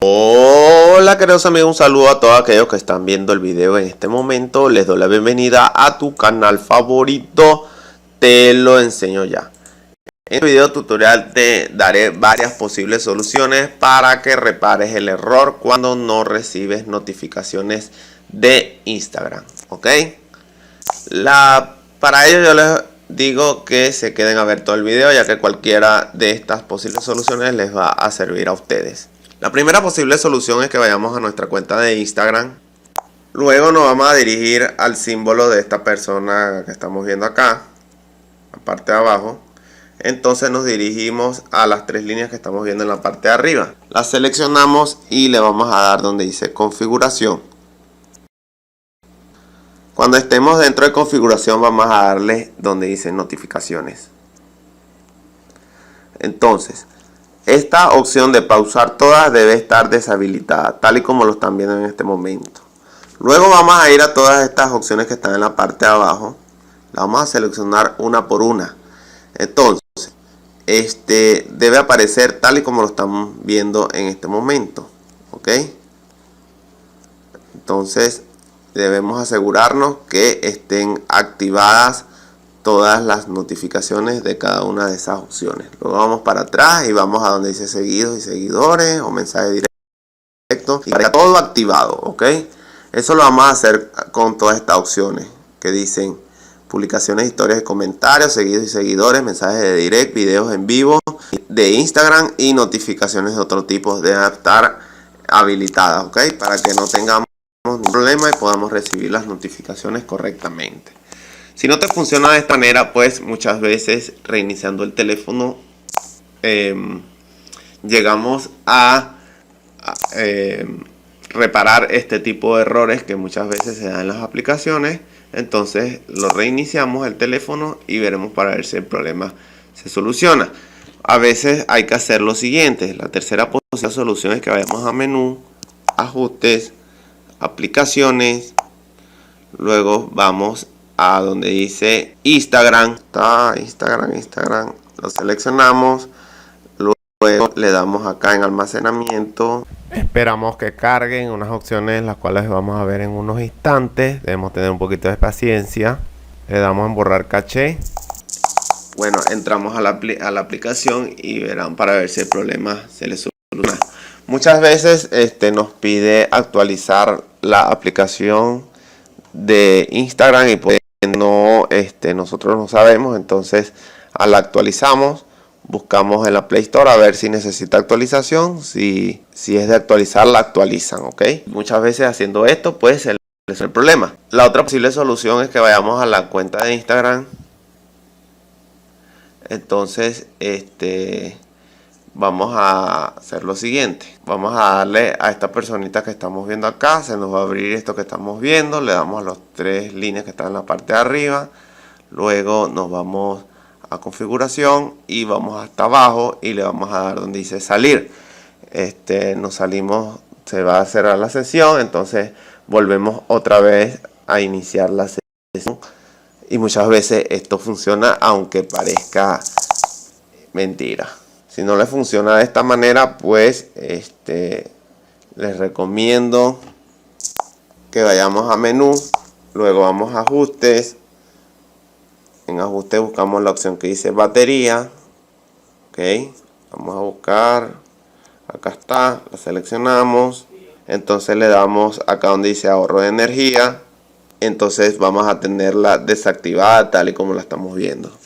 Hola queridos amigos, un saludo a todos aquellos que están viendo el video en este momento. Les doy la bienvenida a tu canal favorito, Te lo enseño ya. En este video tutorial te daré varias posibles soluciones para que repares el error cuando no recibes notificaciones de Instagram, ¿ok? Para ello yo les digo que se queden a ver todo el video, ya que cualquiera de estas posibles soluciones les va a servir a ustedes. La primera posible solución es que vayamos a nuestra cuenta de Instagram. Luego nos vamos a dirigir al símbolo de esta persona que estamos viendo acá, la parte de abajo. Entonces nos dirigimos a las tres líneas que estamos viendo en la parte de arriba. Las seleccionamos y le vamos a dar donde dice configuración. Cuando estemos dentro de configuración vamos a darle donde dice notificaciones. Entonces, esta opción de pausar todas debe estar deshabilitada, tal y como lo están viendo en este momento. Luego vamos a ir a todas estas opciones que están en la parte de abajo. Las vamos a seleccionar una por una. Entonces, debe aparecer tal y como lo estamos viendo en este momento. ¿Ok? Entonces, debemos asegurarnos que estén activadas todas las notificaciones de cada una de esas opciones. Luego vamos para atrás y vamos a donde dice seguidos y seguidores o mensajes directos y para todo activado, ¿ok? Eso lo vamos a hacer con todas estas opciones que dicen publicaciones, historias y comentarios, seguidos y seguidores, mensajes de direct, videos en vivo de Instagram y notificaciones de otro tipo deben estar habilitadas, ¿ok? Para que no tengamos ningún problema y podamos recibir las notificaciones correctamente. Si no te funciona de esta manera, pues muchas veces reiniciando el teléfono llegamos a reparar este tipo de errores que muchas veces se dan en las aplicaciones. Entonces lo reiniciamos el teléfono y veremos para ver si el problema se soluciona. A veces hay que hacer lo siguiente. La tercera posible solución es que vayamos a menú, ajustes, aplicaciones, luego vamos a donde dice Instagram, Instagram, lo seleccionamos, luego le damos acá en almacenamiento, esperamos que carguen unas opciones las cuales vamos a ver en unos instantes, debemos tener un poquito de paciencia, le damos en borrar caché. Bueno, entramos a la aplicación y verán para ver si el problema se le soluciona. Muchas veces nos pide actualizar la aplicación de Instagram y pues nosotros no sabemos, entonces la actualizamos, buscamos en la Play Store a ver si necesita actualización, si es de actualizar la actualizan, ¿ok? Muchas veces haciendo esto pues es el problema. La otra posible solución es que vayamos a la cuenta de Instagram. Entonces vamos a hacer lo siguiente, vamos a darle a esta personita que estamos viendo acá, se nos va a abrir esto que estamos viendo, le damos a las tres líneas que están en la parte de arriba, luego nos vamos a configuración y vamos hasta abajo y le vamos a dar donde dice salir. Nos salimos, se va a cerrar la sesión, entonces volvemos otra vez a iniciar la sesión y muchas veces esto funciona aunque parezca mentira. Si no les funciona de esta manera, pues les recomiendo que vayamos a menú, luego vamos a ajustes. En ajustes buscamos la opción que dice batería. Ok, vamos a buscar, acá está, la seleccionamos. Entonces le damos acá donde dice ahorro de energía. Entonces vamos a tenerla desactivada tal y como la estamos viendo.